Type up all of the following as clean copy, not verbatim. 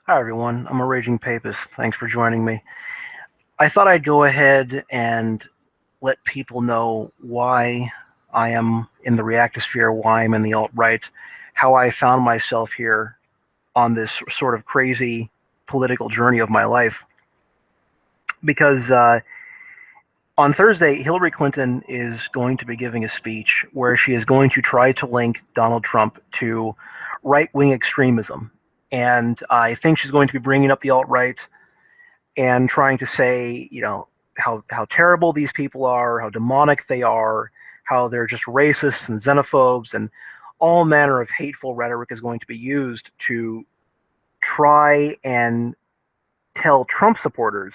Hi, everyone. I'm a raging papist. Thanks for joining me. I thought I'd go ahead and let people know why I am in the Reactosphere, why I'm in the alt-right, how I found myself here on this sort of crazy political journey of my life. Because on Thursday, Hillary Clinton is going to be giving a speech where she is going to try to link Donald Trump to right-wing extremism. And I think she's going to be bringing up the alt-right and trying to say, how terrible these people are, how demonic they are, how they're just racists and xenophobes, and all manner of hateful rhetoric is going to be used to try and tell Trump supporters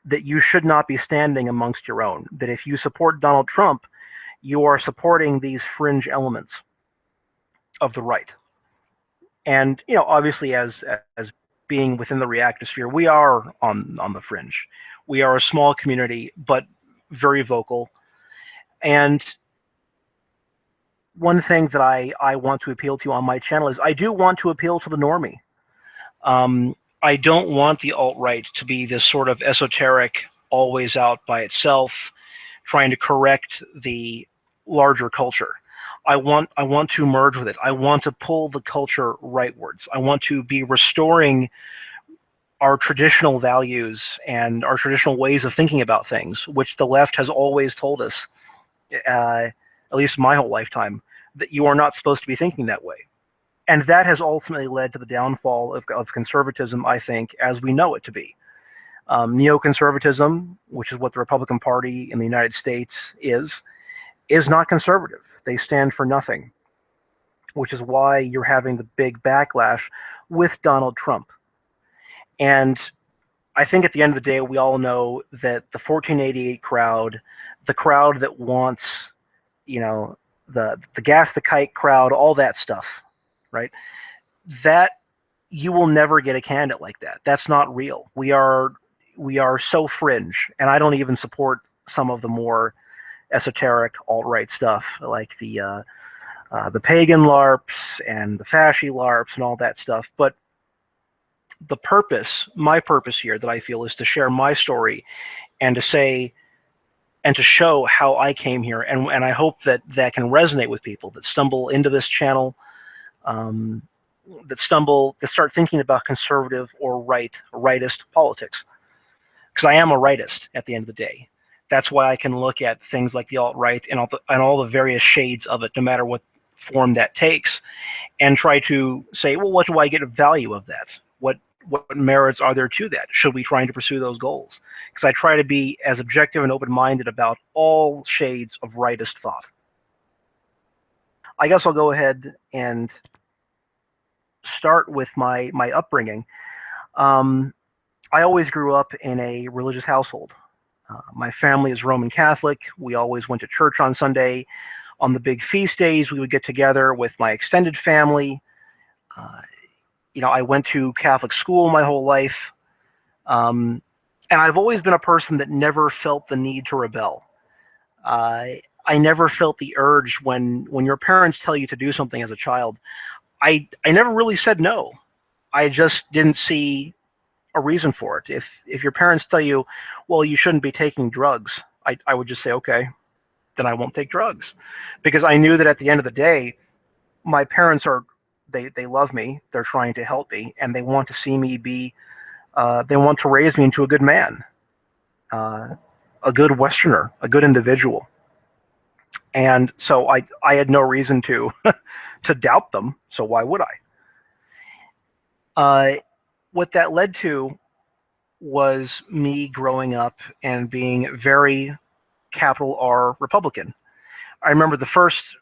that you should not be standing amongst your own. That if you support Donald Trump, you are supporting these fringe elements of the right. And obviously, as being within the reactosphere, we are on the fringe. We are a small community, but very vocal. And one thing that I want to appeal to on my channel is I do want to appeal to the normie. I don't want the alt-right to be this sort of esoteric, always out by itself, trying to correct the larger culture. I want to merge with it. I want to pull the culture rightwards. I want to be restoring our traditional values and our traditional ways of thinking about things, which the left has always told us, at least my whole lifetime, that you are not supposed to be thinking that way. And that has ultimately led to the downfall of conservatism, I think, as we know it to be. Neoconservatism, which is what the Republican Party in the United States is not conservative. They stand for nothing, which is why you're having the big backlash with Donald Trump. And I think at the end of the day, we all know that the 1488 crowd, the crowd that wants, the gas the kite crowd, all that stuff, right? That you will never get a candidate like that. That's not real. We are so fringe, and I don't even support some of the more esoteric alt-right stuff, like the pagan LARPs and the fasci LARPs and all that stuff. But the purpose, my purpose here, that I feel is to share my story and to say and to show how I came here, and I hope that that can resonate with people that stumble into this channel, that start thinking about conservative or rightist politics. Because I am a rightist at the end of the day. That's why I can look at things like the alt-right and all the various shades of it, no matter what form that takes, and try to say, well, what do I get of value of that? What merits are there to that? Should we try to pursue those goals? Because I try to be as objective and open-minded about all shades of rightist thought. I guess I'll go ahead and start with my upbringing. I always grew up in a religious household. My family is Roman Catholic. We always went to church on Sunday. On the big feast days, we would get together with my extended family. I went to Catholic school my whole life. And I've always been a person that never felt the need to rebel. I never felt the urge when your parents tell you to do something as a child. I never really said no. I just didn't see a reason for it. If your parents tell you, well, you shouldn't be taking drugs, I would just say, okay, then I won't take drugs. Because I knew that at the end of the day, my parents they love me, they're trying to help me, and they want to see me they want to raise me into a good man, a good Westerner, a good individual. And so I had no reason to to doubt them, so why would I? What that led to was me growing up and being very capital R Republican. I remember the first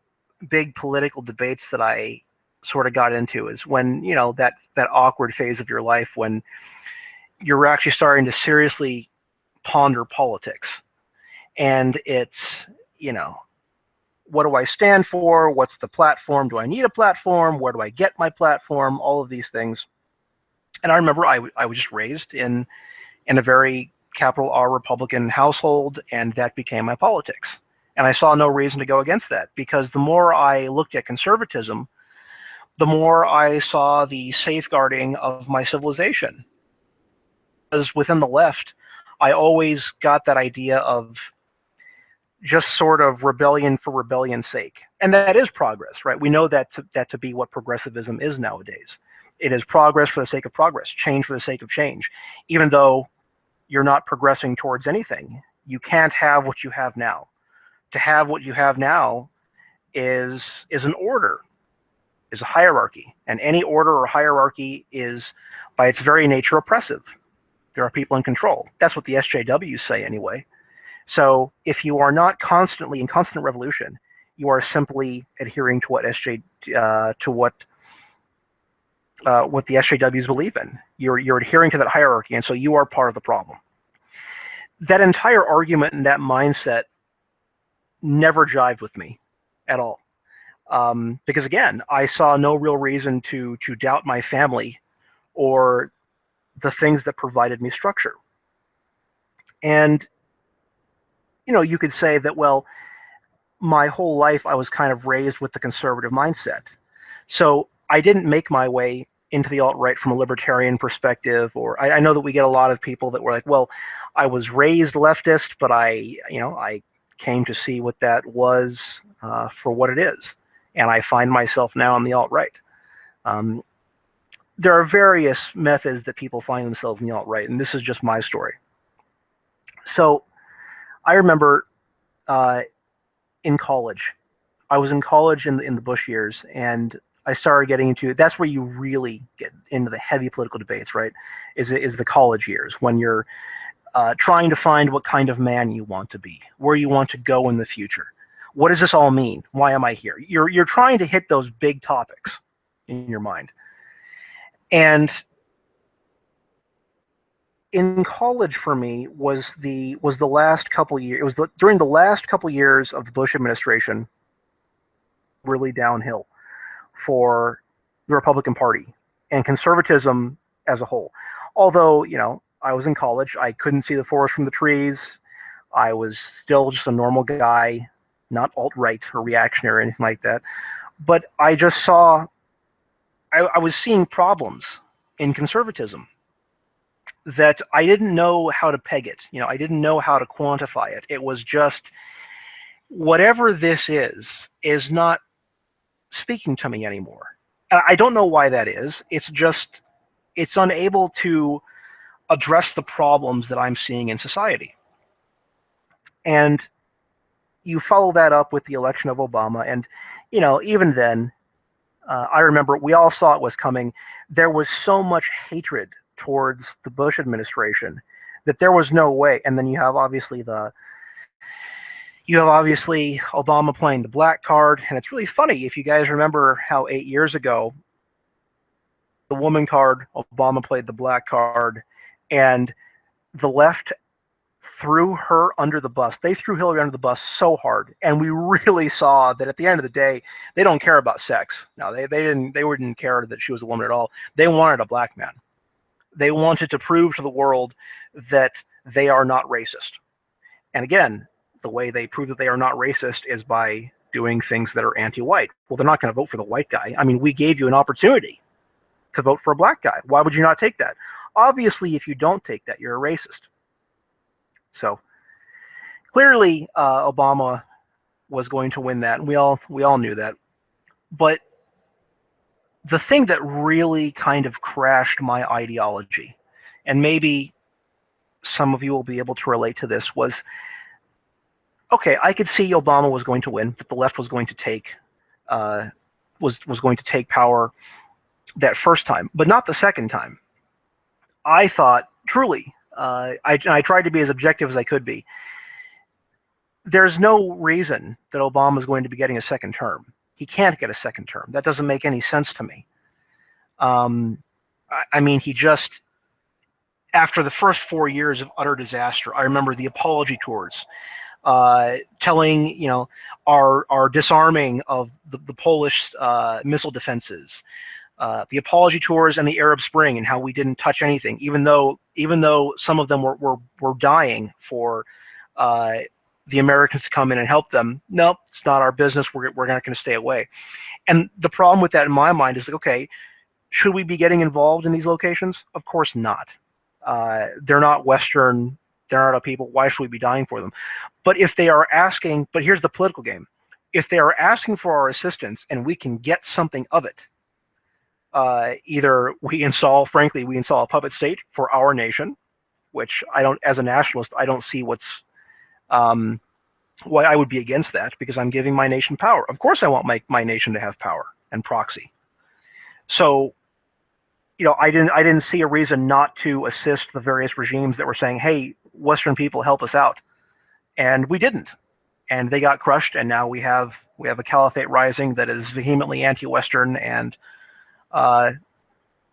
big political debates that I sort of got into is when, that awkward phase of your life when you're actually starting to seriously ponder politics. And it's, what do I stand for? What's the platform? Do I need a platform? Where do I get my platform? All of these things. And I remember I was just raised in a very capital R Republican household, and that became my politics. And I saw no reason to go against that, because the more I looked at conservatism, the more I saw the safeguarding of my civilization. Because within the left, I always got that idea of just sort of rebellion for rebellion's sake. And that is progress, right? We know that to be what progressivism is nowadays. It is progress for the sake of progress, change for the sake of change. Even though you're not progressing towards anything, you can't have what you have now. To have what you have now is an order, is a hierarchy. And any order or hierarchy is, by its very nature, oppressive. There are people in control. That's what the SJWs say anyway. So if you are not constantly in constant revolution, you are simply adhering to what what the SJWs believe in. You're adhering to that hierarchy, and so you are part of the problem. That entire argument and that mindset never jived with me at all. Because again, I saw no real reason to doubt my family or the things that provided me structure. And you could say that, well, my whole life I was kind of raised with the conservative mindset. So I didn't make my way into the alt-right from a libertarian perspective, or I know that we get a lot of people that were like, well, I was raised leftist, but I came to see what that was for what it is. And I find myself now on the alt-right. There are various methods that people find themselves in the alt-right, and this is just my story. So I remember in college, I was in college in the Bush years, and I started getting into, that's where you really get into the heavy political debates, right? Is the college years, when you're trying to find what kind of man you want to be, where you want to go in the future. What does this all mean? Why am I here? You're trying to hit those big topics in your mind. And in college for me was the last couple of years. It was during the last couple of years of the Bush administration, really downhill for the Republican Party and conservatism as a whole. Although, I was in college, I couldn't see the forest from the trees. I was still just a normal guy, not alt-right or reactionary or anything like that. But I just saw, I was seeing problems in conservatism that I didn't know how to peg it. I didn't know how to quantify it. It was just, whatever this is not speaking to me anymore. I don't know why that is. It's just, it's unable to address the problems that I'm seeing in society. And you follow that up with the election of Obama, and even then, I remember we all saw it was coming. There was so much hatred towards the Bush administration that there was no way. And then you have obviously Obama playing the black card, and it's really funny if you guys remember how 8 years ago, the woman card, Obama played the black card, and the left threw her under the bus. They threw Hillary under the bus so hard, and we really saw that at the end of the day, they don't care about sex. No, they didn't care that she was a woman at all. They wanted a black man. They wanted to prove to the world that they are not racist. And again, the way they prove that they are not racist is by doing things that are anti-white. Well, they're not going to vote for the white guy. I mean, we gave you an opportunity to vote for a black guy. Why would you not take that? Obviously, if you don't take that, you're a racist. So clearly, Obama was going to win that, and we all knew that. But the thing that really kind of crashed my ideology, and maybe some of you will be able to relate to this, was, okay, I could see Obama was going to win, that the left was going to take was going to take power that first time, but not the second time. I thought, truly, I tried to be as objective as I could be. There's no reason that Obama is going to be getting a second term. He can't get a second term. That doesn't make any sense to me. I mean, he just, after the first 4 years of utter disaster, I remember the apology tours, telling, our disarming of the Polish missile defenses, the apology tours and the Arab Spring, and how we didn't touch anything, even though some of them were dying for the Americans to come in and help them. Nope, it's not our business. We're not going to stay away. And the problem with that in my mind is like, okay, should we be getting involved in these locations? Of course not. They're not Western. They're not our people. Why should we be dying for them? But if they are asking, but here's the political game. If they are asking for our assistance and we can get something of it, either we install a puppet state for our nation, which I don't, as a nationalist, I don't see why I would be against that, because I'm giving my nation power. Of course I want my nation to have power and proxy. So, I didn't see a reason not to assist the various regimes that were saying, hey, Western people, help us out. And we didn't. And they got crushed, and now we have a caliphate rising that is vehemently anti-Western and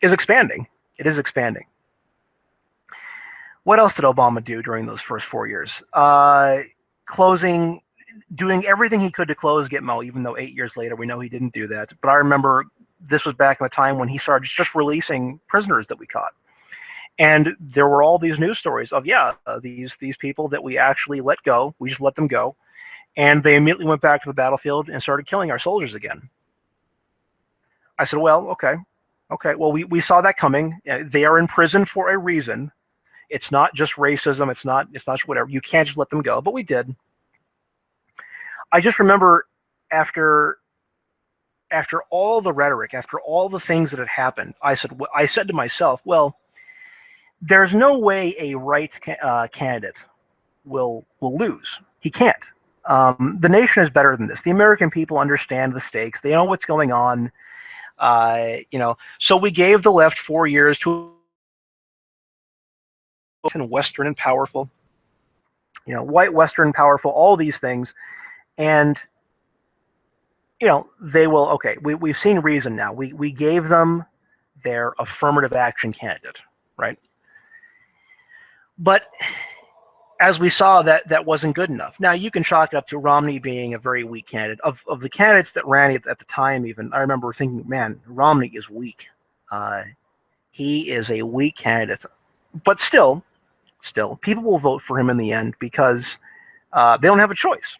is expanding. It is expanding. What else did Obama do during those first 4 years? Doing everything he could to close Gitmo, even though 8 years later we know he didn't do that. But I remember this was back in the time when he started just releasing prisoners that we caught. And there were all these news stories of, these people that we actually let go, we just let them go, and they immediately went back to the battlefield and started killing our soldiers again. I said, well, okay, well, we saw that coming. They are in prison for a reason. It's not just racism. It's not just whatever. You can't just let them go, but we did. I just remember after all the rhetoric, after all the things that had happened, I said to myself, well, there's no way a right candidate will lose. He can't. The nation is better than this. The American people understand the stakes. They know what's going on. So we gave the left 4 years to Western and powerful, white Western powerful, all these things. And, they will, okay, we've seen reason now. We gave them their affirmative action candidate, right? But as we saw, that wasn't good enough. Now, you can chalk it up to Romney being a very weak candidate. Of the candidates that ran at the time, even, I remember thinking, man, Romney is weak. He is a weak candidate. But still, people will vote for him in the end because they don't have a choice.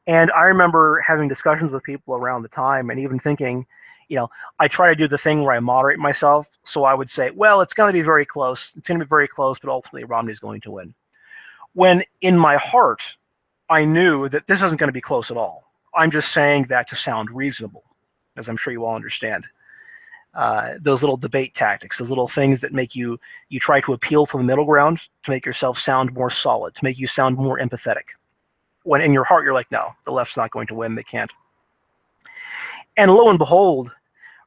And I remember having discussions with people around the time and even thinking, I try to do the thing where I moderate myself. So I would say, well, it's going to be very close. It's going to be very close, but ultimately Romney's going to win. When in my heart, I knew that this isn't going to be close at all. I'm just saying that to sound reasonable, as I'm sure you all understand. Those little debate tactics, those little things that make you try to appeal to the middle ground to make yourself sound more solid, to make you sound more empathetic. When in your heart you're like, no, the left's not going to win, they can't. And lo and behold,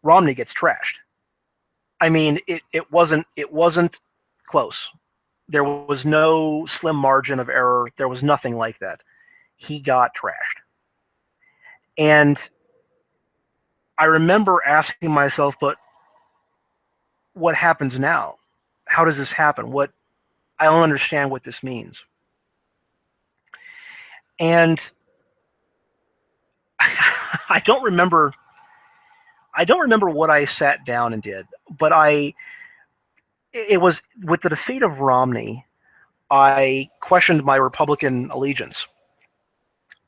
Romney gets trashed. I mean, it wasn't close. There was no slim margin of error. There was nothing like that. He got trashed. And I remember asking myself, but what happens now? How does this happen? I don't understand what this means. And I don't remember what I sat down and did, but it was with the defeat of Romney, I questioned my Republican allegiance.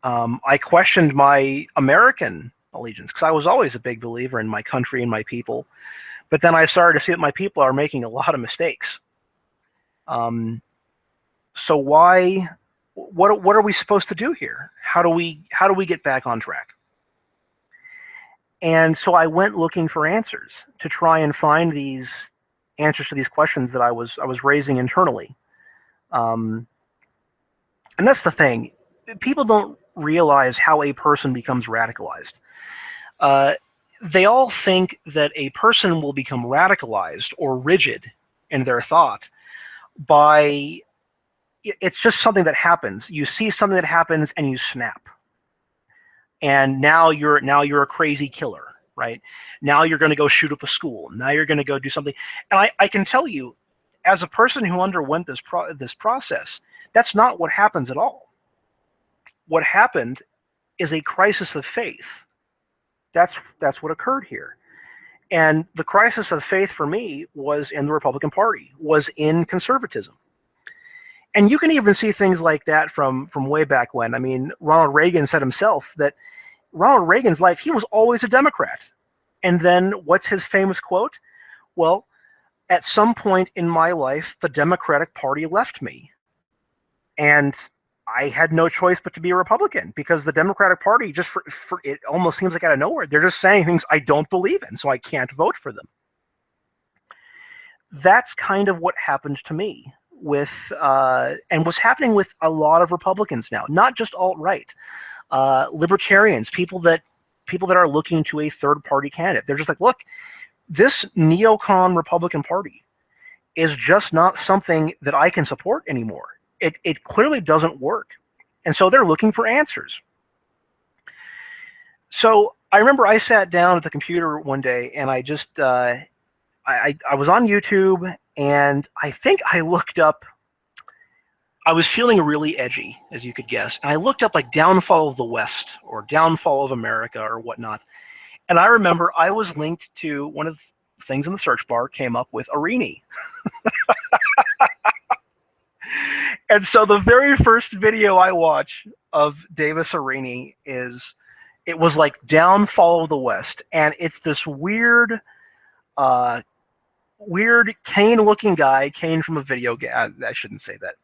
I questioned my American allegiance because I was always a big believer in my country and my people. But then I started to see that my people are making a lot of mistakes. So what are we supposed to do here? How do we get back on track? And so I went looking for answers to try and find these answers to these questions that I was raising internally. And that's the thing. People don't realize how a person becomes radicalized. They all think that a person will become radicalized or rigid in their thought by, it's just something that happens. You see something that happens and you snap. And now you're a crazy killer, right? Now you're going to go shoot up a school. Now you're going to go do something. And I can tell you, as a person who underwent this process, that's not what happens at all. What happened is a crisis of faith. That's what occurred here. And the crisis of faith for me was in the Republican Party, was in conservatism. And you can even see things like that from way back when. I mean, Ronald Reagan said himself that Ronald Reagan's life, he was always a Democrat. And then what's his famous quote? Well, at some point in my life, the Democratic Party left me. And I had no choice but to be a Republican because the Democratic Party just for it almost seems like out of nowhere. They're just saying things I don't believe in, so I can't vote for them. That's kind of what happened to me with and what's happening with a lot of Republicans now, not just alt-right, libertarians, people that are looking to a third-party candidate. They're just like, look, this neocon Republican Party is just not something that I can support anymore. It clearly doesn't work. And so they're looking for answers. So I remember I sat down at the computer one day and I just, I was on YouTube and I think I looked up, I was feeling really edgy, as you could guess. And I looked up like Downfall of the West or Downfall of America or whatnot. And I remember I was linked to one of the things in the search bar came up with Arini. And so the very first video I watch of Davis Arini it was like Downfall of the West, and it's this weird, weird Kane-looking guy, Kane from a video game. I shouldn't say that.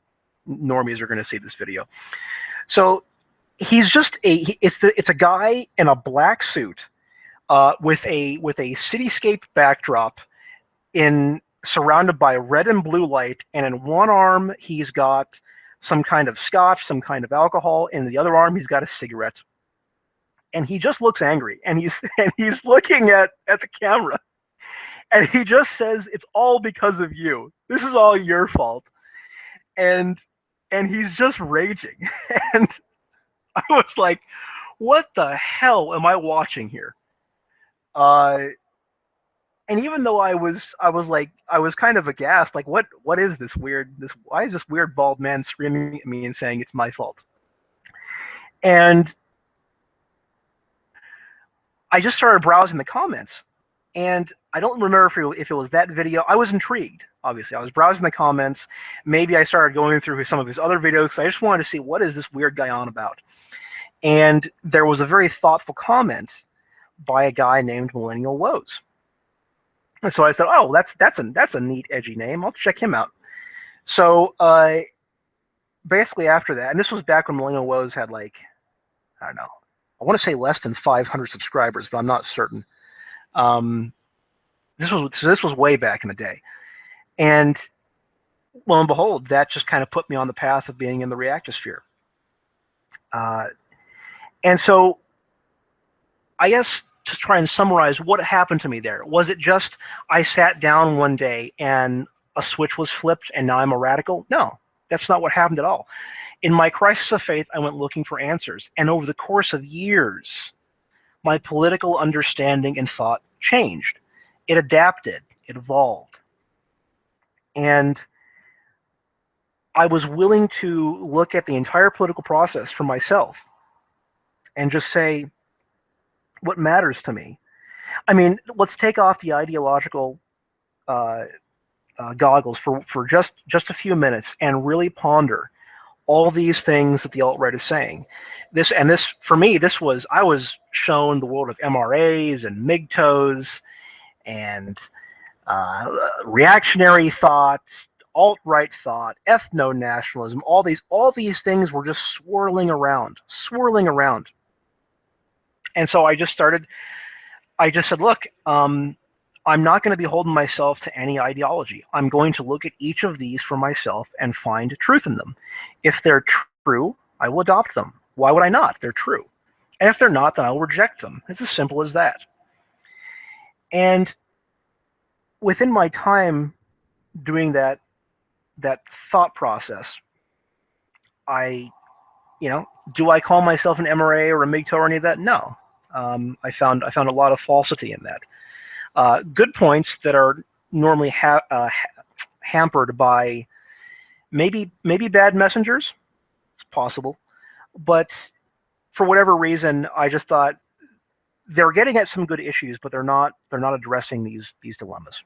Normies are going to see this video. So he's just it's a guy in a black suit with a cityscape backdrop surrounded by red and blue light, and in one arm he's got some kind of scotch, some kind of alcohol, and in the other arm he's got a cigarette. And he just looks angry, and he's looking at the camera, and he just says, "It's all because of you. This is all your fault." And he's just raging. And I was like, "What the hell am I watching here?" And even though I was kind of aghast, like what is this why is this weird bald man screaming at me and saying it's my fault? And I just started browsing the comments, and I don't remember if it was that video. I was intrigued, obviously. I was browsing the comments. Maybe I started going through some of his other videos because I just wanted to see what is this weird guy on about. And there was a very thoughtful comment by a guy named Millennial Woes. And so I said, oh, that's a neat, edgy name. I'll check him out. So basically after that, and this was back when Millennial Woes had like, I don't know, I want to say less than 500 subscribers, but I'm not certain. This was way back in the day. And lo and behold, that just kind of put me on the path of being in the Reactosphere. And so I guess to try and summarize what happened to me there, was it just I sat down one day and a switch was flipped and now I'm a radical? No, that's not what happened at all. In my crisis of faith, I went looking for answers. And over the course of years, my political understanding and thought changed. It adapted, it evolved. And I was willing to look at the entire political process for myself and just say, what matters to me? I mean, let's take off the ideological goggles for just a few minutes and really ponder all these things that the alt-right is saying. This for me, I was shown the world of MRAs and MGTOWs and reactionary thought, alt-right thought, ethno-nationalism. All these things were just swirling around. And so I just said, look, I'm not going to be holding myself to any ideology. I'm going to look at each of these for myself and find truth in them. If they're true, I will adopt them. Why would I not? They're true. And if they're not, then I'll reject them. It's as simple as that. And within my time doing that thought process, do I call myself an MRA or a MGTOW or any of that? No. I found a lot of falsity in that. Good points that are normally hampered by maybe bad messengers. It's possible, but for whatever reason, I just thought they're getting at some good issues, but they're not addressing these dilemmas.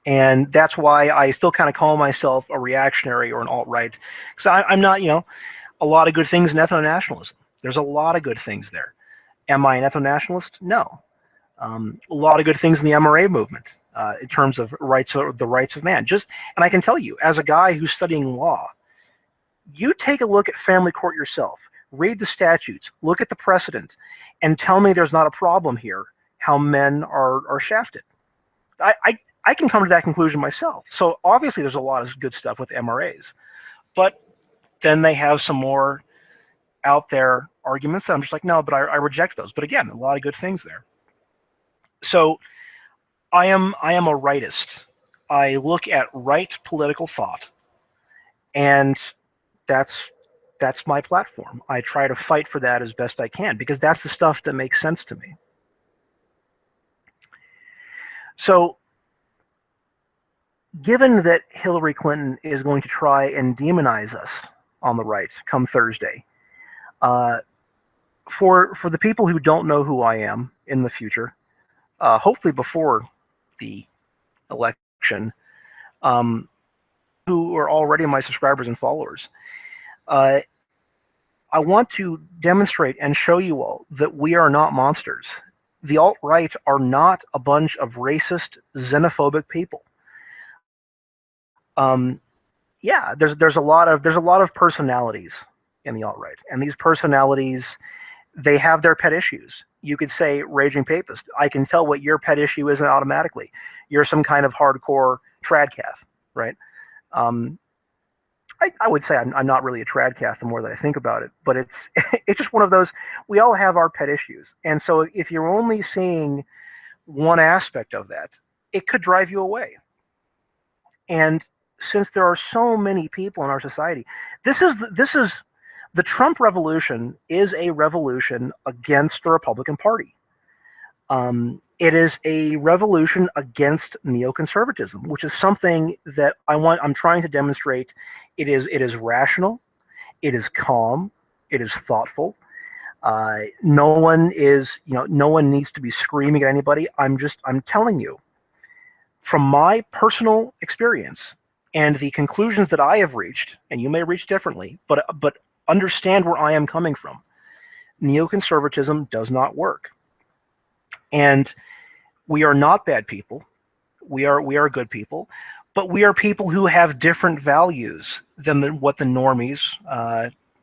And that's why I still kind of call myself a reactionary or an alt-right, because I'm not, a lot of good things in ethno-nationalism. There's a lot of good things there. Am I an ethno-nationalist? No. A lot of good things in the MRA movement in terms of rights, or the rights of man. And I can tell you, as a guy who's studying law, you take a look at family court yourself, read the statutes, look at the precedent, and tell me there's not a problem here how men are shafted. I can come to that conclusion myself. So obviously there's a lot of good stuff with MRAs, but then they have some more out there arguments that I'm just like, no, but I reject those. But again, a lot of good things there. So I am a rightist. I look at right political thought, and that's my platform. I try to fight for that as best I can because that's the stuff that makes sense to me. So given that Hillary Clinton is going to try and demonize us on the right come Thursday, for the people who don't know who I am in the future, hopefully before the election, who are already my subscribers and followers, I want to demonstrate and show you all that we are not monsters. The alt-right are not a bunch of racist, xenophobic people. Yeah, there's a lot of personalities in the alt-right, and these personalities, they have their pet issues. You could say raging papist. I can tell what your pet issue is automatically. You're some kind of hardcore tradcath, right? I would say I'm not really a tradcath the more that I think about it, but it's it's just one of those. We all have our pet issues, and so if you're only seeing one aspect of that, it could drive you away. And since there are so many people in our society, this is the Trump revolution is a revolution against the Republican Party. It is a revolution against neoconservatism, which is something that I'm trying to demonstrate. It is rational, it is calm, it is thoughtful. No one needs to be screaming at anybody. I'm telling you from my personal experience and the conclusions that I have reached, and you may reach differently, but understand where I am coming from. Neoconservatism does not work. And we are not bad people. We are good people, but we are people who have different values than what the normies.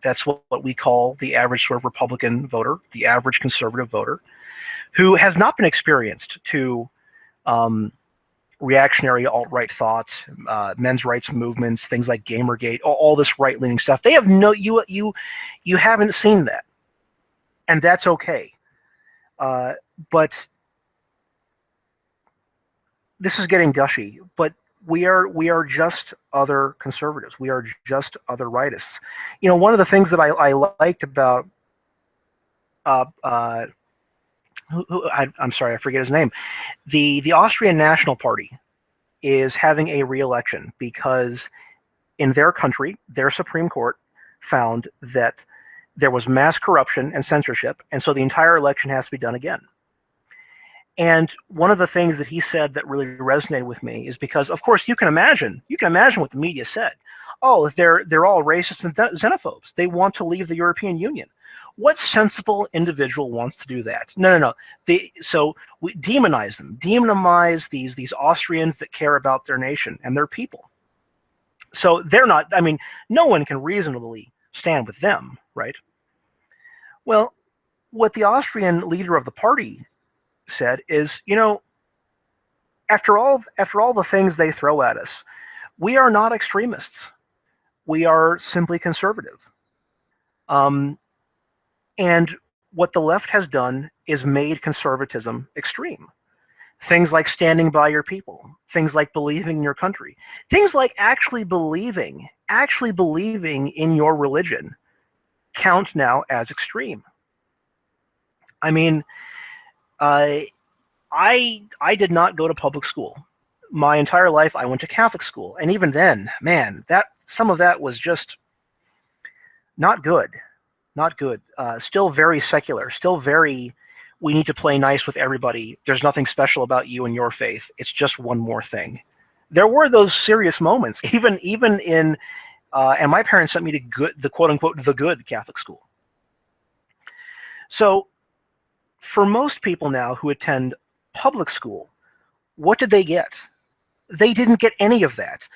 That's what we call the average sort of Republican voter, the average conservative voter, who has not been experienced to reactionary alt-right thought, men's rights movements, things like Gamergate, all this right-leaning stuff. They have you haven't seen that, and that's okay. But this is getting gushy, but we are just other conservatives. We are just other rightists. One of the things that I liked about I'm sorry, I forget his name. The Austrian National Party is having a re-election because in their country, their Supreme Court found that there was mass corruption and censorship, and so the entire election has to be done again. And one of the things that he said that really resonated with me is because, of course, you can imagine what the media said. Oh, they're all racist and xenophobes. They want to leave the European Union. What sensible individual wants to do that? No. So we demonize them, demonize these Austrians that care about their nation and their people. So they're not. I mean, no one can reasonably stand with them, right? Well, what the Austrian leader of the party said is, after all the things they throw at us, we are not extremists. We are simply conservative. And what the left has done is made conservatism extreme. Things like standing by your people, things like believing in your country, things like actually believing in your religion count now as extreme. I mean, I did not go to public school. My entire life I went to Catholic school, and even then, man, that some of that was just not good. Not good. Still very secular. Still very, we need to play nice with everybody. There's nothing special about you and your faith. It's just one more thing. there were those serious moments, even in, and my parents sent me to the quote unquote the good Catholic school. So for most people now who attend public school, what did they get? They didn't get any of that.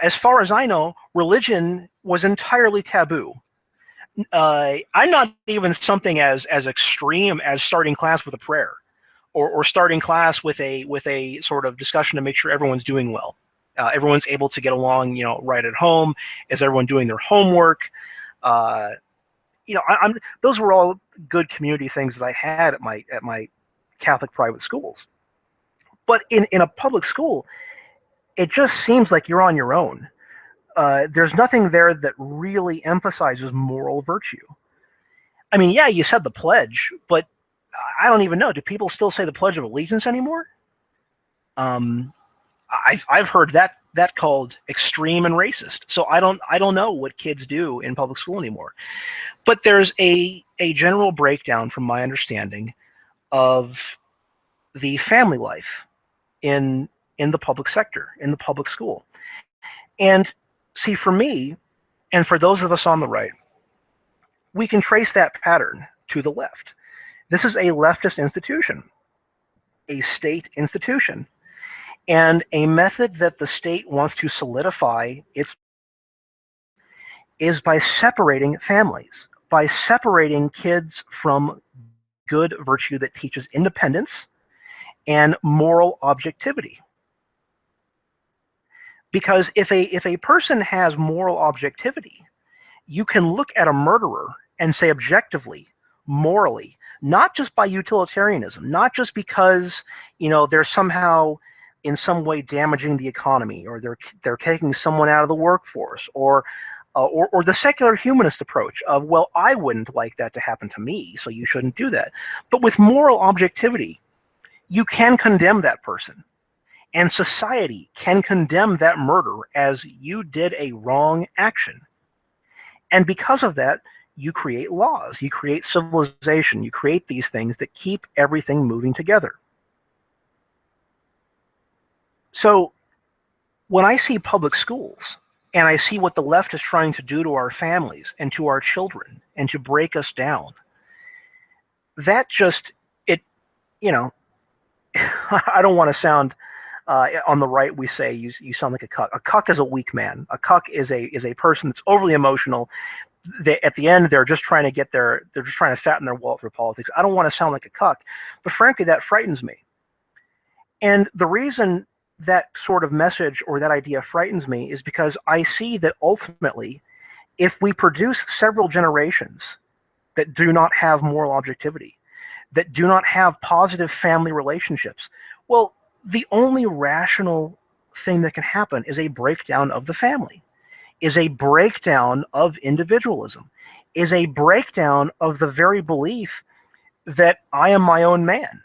As far as I know, religion was entirely taboo. I'm not even something as extreme as starting class with a prayer, or starting class with a sort of discussion to make sure everyone's doing well. Everyone's able to get along, right at home. Is everyone doing their homework? Uh, those were all good community things that I had at my Catholic private schools. But in a public school, it just seems like you're on your own. There's nothing there that really emphasizes moral virtue. I mean, yeah, you said the pledge, but I don't even know. Do people still say the Pledge of Allegiance anymore? Um, I've heard that called extreme and racist. So I don't know what kids do in public school anymore. But there's a general breakdown, from my understanding, of the family life in the public sector, in the public school. And see, for me, and for those of us on the right, we can trace that pattern to the left. This is a leftist institution, a state institution, and a method that the state wants to solidify its is by separating families, by separating kids from good virtue that teaches independence and moral objectivity. Because if a person has moral objectivity, you can look at a murderer and say objectively, morally, not just by utilitarianism, not just because they're somehow in some way damaging the economy, or they're taking someone out of the workforce, or the secular humanist approach of, well, I wouldn't like that to happen to me, so you shouldn't do that. But with moral objectivity, you can condemn that person. And society can condemn that murder as you did a wrong action. And because of that, you create laws, you create civilization, you create these things that keep everything moving together. So when I see public schools, and I see what the left is trying to do to our families and to our children and to break us down, that just, you know, I don't want to sound, on the right we say you sound like a cuck. A cuck is a weak man. A cuck is a person that's overly emotional. At the end, they're just trying to fatten their wallet for politics. I don't want to sound like a cuck, but frankly, that frightens me. And the reason that sort of message or that idea frightens me is because I see that ultimately, if we produce several generations that do not have moral objectivity, that do not have positive family relationships, well, the only rational thing that can happen is a breakdown of the family, is a breakdown of individualism, is a breakdown of the very belief that I am my own man,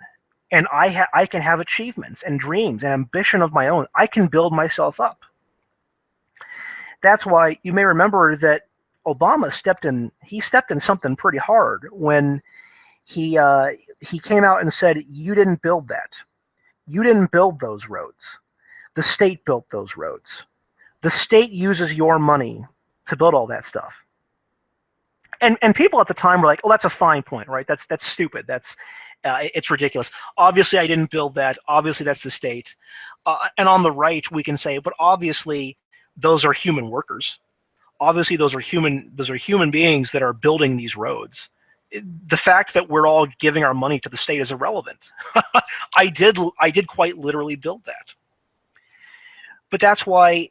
and I can have achievements and dreams and ambition of my own. I can build myself up. That's why you may remember that Obama stepped in something pretty hard when he came out and said, you didn't build that. You didn't build those roads. The state built those roads. The state uses your money to build all that stuff. And people at the time were like, oh, that's a fine point, right? That's stupid. It's ridiculous. Obviously, I didn't build that. Obviously, that's the state. And on the right, we can say, but obviously, those are human workers. Obviously, those are human beings that are building these roads. The fact that we're all giving our money to the state is irrelevant. I did quite literally build that. But that's why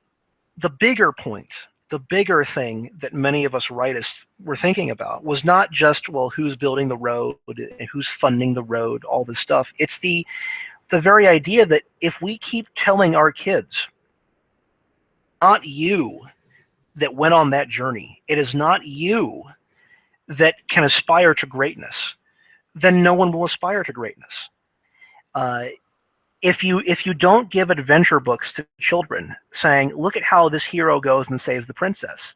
the bigger point, the bigger thing that many of us rightists were thinking about was not just, well, who's building the road and who's funding the road, all this stuff. It's the very idea that if we keep telling our kids, not you that went on that journey, it is not you that can aspire to greatness, then no one will aspire to greatness. If you don't give adventure books to children saying, look at how this hero goes and saves the princess,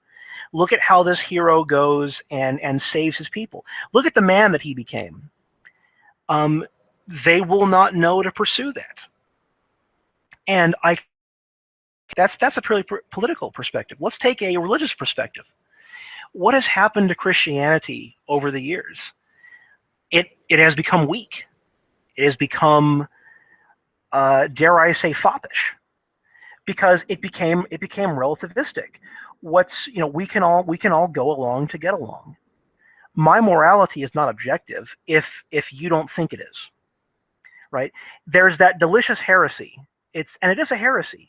look at how this hero goes and saves his people, look at the man that he became, they will not know to pursue that. And I That's a purely political perspective. Let's take a religious perspective. What has happened to Christianity over the years? It has become weak. It has become, dare I say, foppish, because it became relativistic. We can all go along to get along. My morality is not objective if you don't think it is, right? There's that delicious heresy. It is a heresy.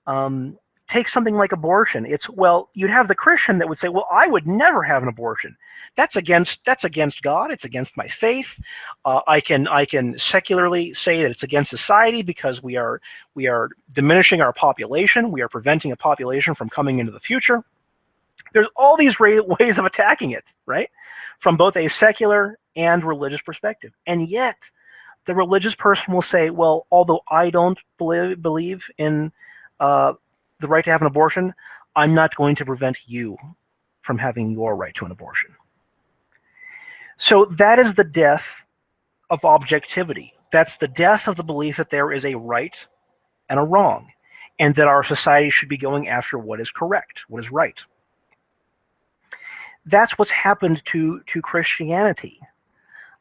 Um, Take something like abortion. You'd have the Christian that would say, well, I would never have an abortion. That's against God. It's against my faith. I can secularly say that it's against society because we are diminishing our population. We are preventing a population from coming into the future. There's all these ways of attacking it, right? From both a secular and religious perspective. And yet, the religious person will say, well, although I don't believe in uh, the right to have an abortion, I'm not going to prevent you from having your right to an abortion. So that is the death of objectivity. That's the death of the belief that there is a right and a wrong, and that our society should be going after what is correct, what is right. That's what's happened to Christianity.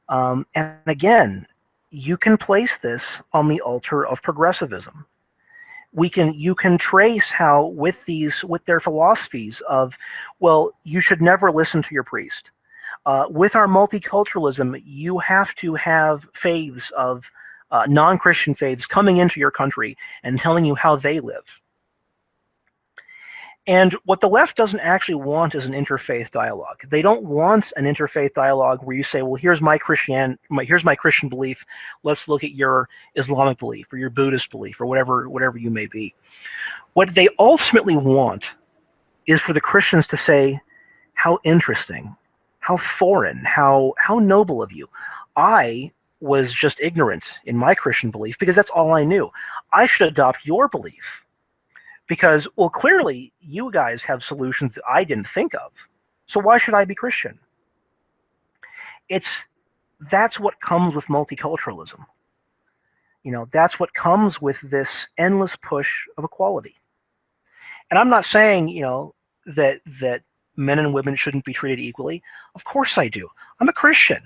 And again, you can place this on the altar of progressivism. You can trace how with their philosophies of, well, you should never listen to your priest. With our multiculturalism, you have to have faiths of non-Christian faiths coming into your country and telling you how they live. And what the left doesn't actually want is an interfaith dialogue. They don't want an interfaith dialogue where you say, well, here's my Christian belief. Let's look at your Islamic belief or your Buddhist belief or whatever you may be. What they ultimately want is for the Christians to say, how interesting, how foreign, how noble of you. I was just ignorant in my Christian belief because that's all I knew. I should adopt your belief. Because, well, clearly you guys have solutions that I didn't think of. So why should I be Christian? That's what comes with multiculturalism. That's what comes with this endless push of equality. And I'm not saying, that men and women shouldn't be treated equally. Of course I do. I'm a Christian.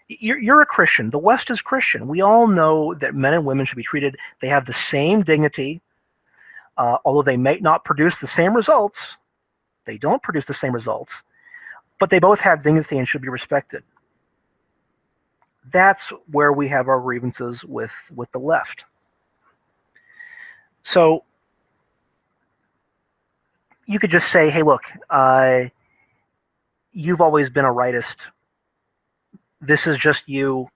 You're a Christian. The West is Christian. We all know that men and women should be treated. They have the same dignity. Although they may not produce the same results, they don't produce the same results, but they both have dignity and should be respected. That's where we have our grievances with the left. So you could just say, hey, look, you've always been a rightist. This is just you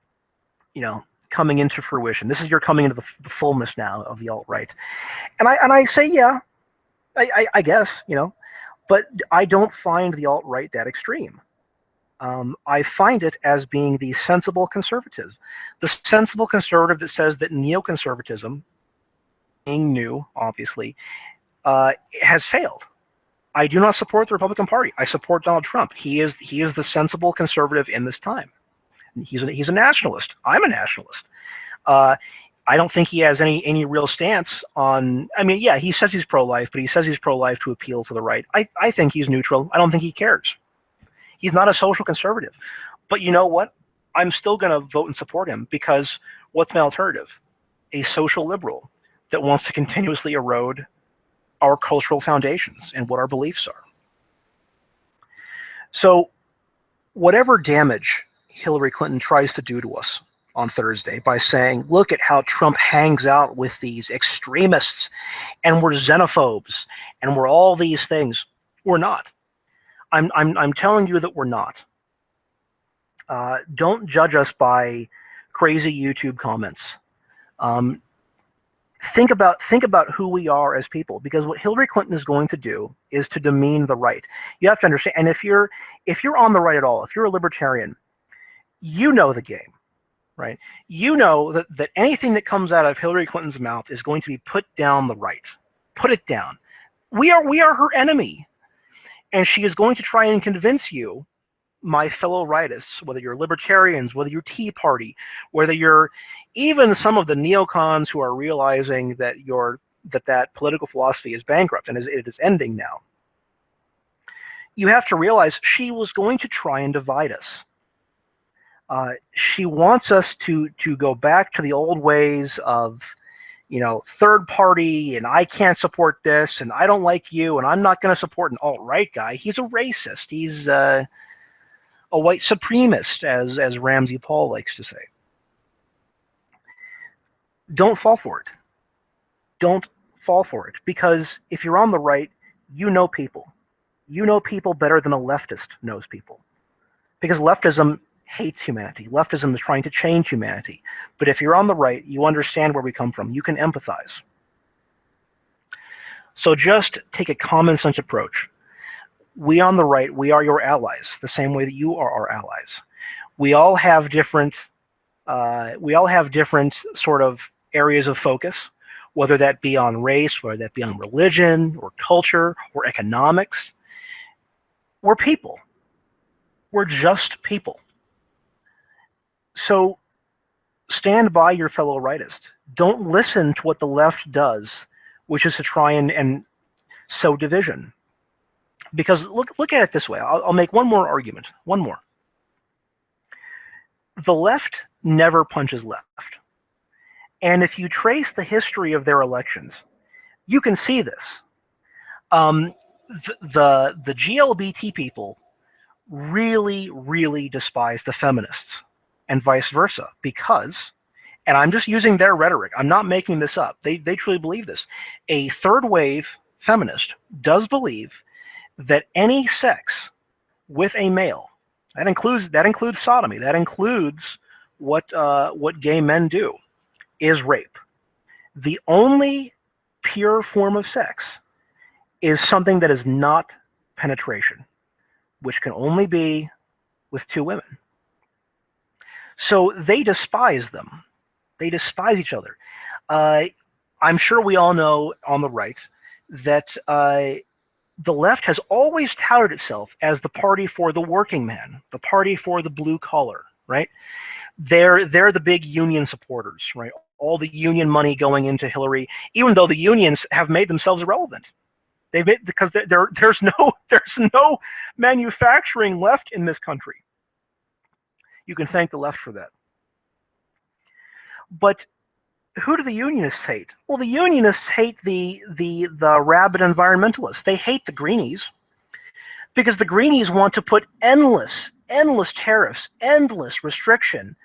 coming into fruition. This is your coming into the fullness now of the alt-right. And I say, yeah, I guess, but I don't find the alt-right that extreme. I find it as being the sensible conservative that says that neoconservatism, being new, obviously, has failed. I do not support the Republican Party. I support Donald Trump. He is the sensible conservative in this time. He's a nationalist. I'm a nationalist. I don't think he has any real stance on. I mean, yeah, he says he's pro-life, but he says he's pro-life to appeal to the right. I think he's neutral. I don't think he cares. He's not a social conservative. But you know what? I'm still going to vote and support him because what's my alternative? A social liberal that wants to continuously erode our cultural foundations and what our beliefs are. So whatever damage Hillary Clinton tries to do to us on Thursday by saying, look at how Trump hangs out with these extremists and we're xenophobes and we're all these things, we're not. I'm telling you that we're not. Don't judge us by crazy YouTube comments. Think about who we are as people, because what Hillary Clinton is going to do is to demean the right. You have to understand, and if you're on the right at all, if you're a libertarian, you know the game, right? You know that anything that comes out of Hillary Clinton's mouth is going to be put down the right. Put it down. We are her enemy, and she is going to try and convince you, my fellow rightists, whether you're libertarians, whether you're Tea Party, whether you're even some of the neocons who are realizing that you're that political philosophy is bankrupt and it is ending now, you have to realize she was going to try and divide us. She wants us to go back to the old ways of, third party, and I can't support this, and I don't like you, and I'm not going to support an alt-right guy. He's a racist. He's a white supremacist, as Ramsey Paul likes to say. Don't fall for it. Don't fall for it, because if you're on the right, you know people. You know people better than a leftist knows people, because leftism hates humanity. Leftism is trying to change humanity. But if you're on the right, you understand where we come from. You can empathize. So just take a common sense approach. We on the right, we are your allies, the same way that you are our allies. We all have different sort of areas of focus, whether that be on race, whether that be on religion or culture or economics. We're people. We're just people. So stand by your fellow rightist. Don't listen to what the left does, which is to try and sow division. Because look at it this way. I'll make one more argument. One more. The left never punches left. And if you trace the history of their elections, you can see this. The GLBT people really, really despise the feminists, and vice versa, because, and I'm just using their rhetoric, I'm not making this up, they truly believe this, a third wave feminist does believe that any sex with a male, that includes sodomy, that includes what gay men do, is rape. The only pure form of sex is something that is not penetration, which can only be with two women. So they despise them. They despise each other. I'm sure we all know on the right that the left has always touted itself as the party for the working man, the party for the blue collar, right? They're the big union supporters, right? All the union money going into Hillary, even though the unions have made themselves irrelevant. They've made, because there's no manufacturing left in this country. You can thank the left for that. But who do the unionists hate? Well, the unionists hate the rabid environmentalists. They hate the greenies, because the greenies want to put endless tariffs, endless restriction,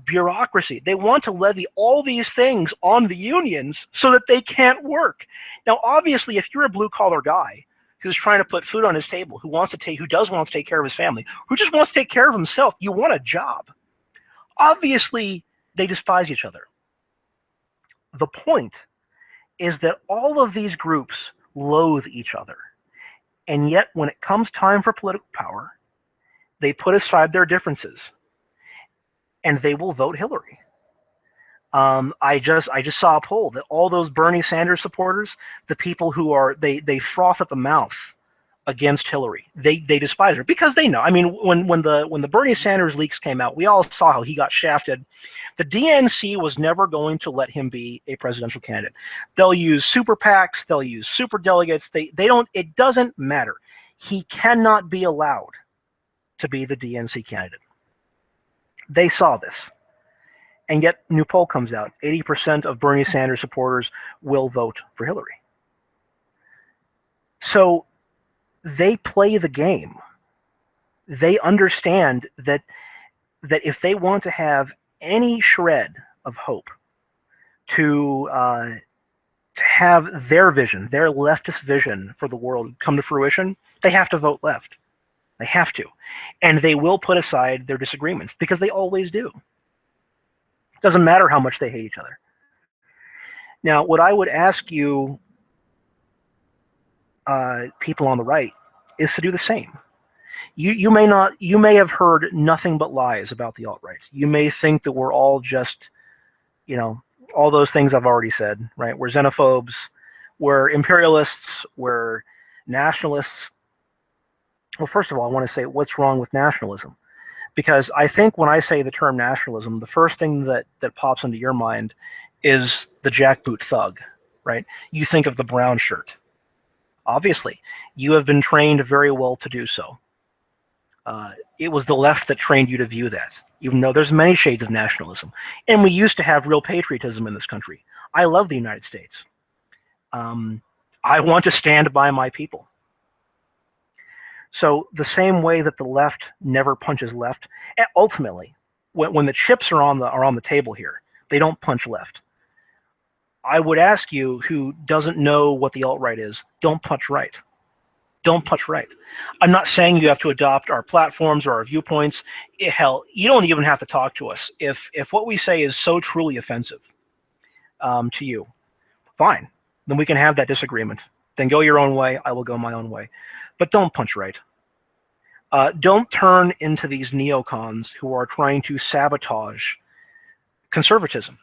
bureaucracy. They want to levy all these things on the unions so that they can't work. Now, obviously, if you're a blue-collar guy who's trying to put food on his table, who does want to take care of his family, who just wants to take care of himself, you want a job. Obviously, they despise each other. The point is that all of these groups loathe each other. And yet, when it comes time for political power, they put aside their differences, and they will vote Hillary. I just saw a poll that all those Bernie Sanders supporters, the people who are they froth at the mouth against Hillary. They despise her because they know. I mean, when the Bernie Sanders leaks came out, we all saw how he got shafted. The DNC was never going to let him be a presidential candidate. They'll use super PACs, they'll use super delegates. They don't. It doesn't matter. He cannot be allowed to be the DNC candidate. They saw this. And yet, new poll comes out. 80% of Bernie Sanders supporters will vote for Hillary. So they play the game. They understand that if they want to have any shred of hope to have their vision, their leftist vision for the world come to fruition, they have to vote left. They have to. And they will put aside their disagreements, because they always do. Doesn't matter how much they hate each other. Now, what I would ask you, people on the right, is to do the same. You may have heard nothing but lies about the alt-right. You may think that we're all just, all those things I've already said, right? We're xenophobes, we're imperialists, we're nationalists. Well, first of all, I want to say, what's wrong with nationalism? Because I think when I say the term nationalism, the first thing that pops into your mind is the jackboot thug, right? You think of the brown shirt. Obviously, you have been trained very well to do so. It was the left that trained you to view that, even though there's many shades of nationalism. And we used to have real patriotism in this country. I love the United States. I want to stand by my people. So the same way that the left never punches left, and ultimately, when the chips are on the table here, they don't punch left. I would ask you, who doesn't know what the alt-right is, don't punch right. Don't punch right. I'm not saying you have to adopt our platforms or our viewpoints. Hell, you don't even have to talk to us. If what we say is so truly offensive to you, fine. Then we can have that disagreement. Then go your own way. I will go my own way. But don't punch right. Don't turn into these neocons who are trying to sabotage conservatism.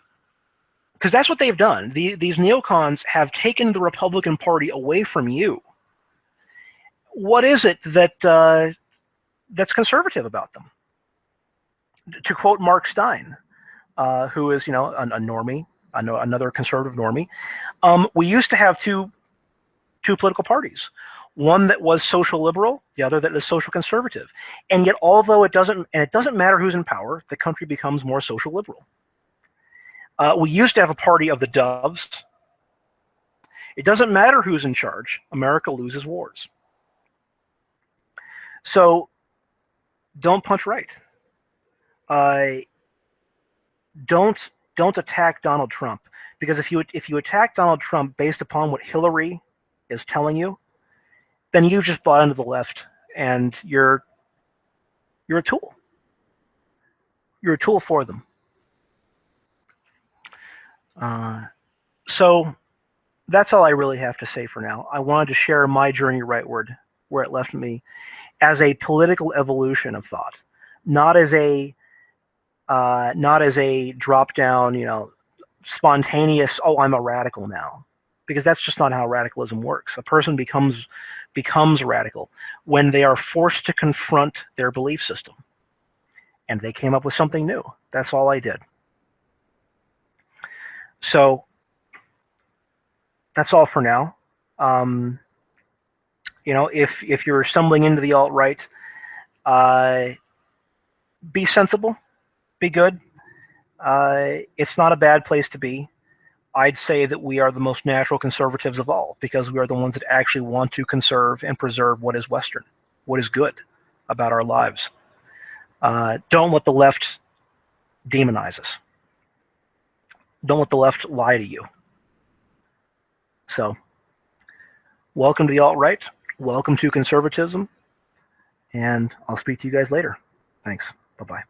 Because that's what they've done. These neocons have taken the Republican Party away from you. What is it that that's conservative about them? To quote Mark Stein, who is, a normie, another conservative normie, we used to have two political parties. One that was social liberal, the other that is social conservative. And yet, although it doesn't matter who's in power, the country becomes more social liberal. We used to have a party of the doves. It doesn't matter who's in charge. America loses wars. So don't punch right. Don't attack Donald Trump, because if you attack Donald Trump based upon what Hillary is telling you, then you just bought into the left, and you're a tool. You're a tool for them. So that's all I really have to say for now. I wanted to share my journey rightward, where it left me, as a political evolution of thought, not as a drop down, spontaneous, oh, I'm a radical now, because that's just not how radicalism works. A person becomes radical when they are forced to confront their belief system, and they came up with something new. That's all I did. So that's all for now. If you're stumbling into the alt-right, be sensible, be good. It's not a bad place to be. I'd say that we are the most natural conservatives of all, because we are the ones that actually want to conserve and preserve what is Western, what is good about our lives. Don't let the left demonize us. Don't let the left lie to you. So, welcome to the alt-right. Welcome to conservatism. And I'll speak to you guys later. Thanks. Bye-bye.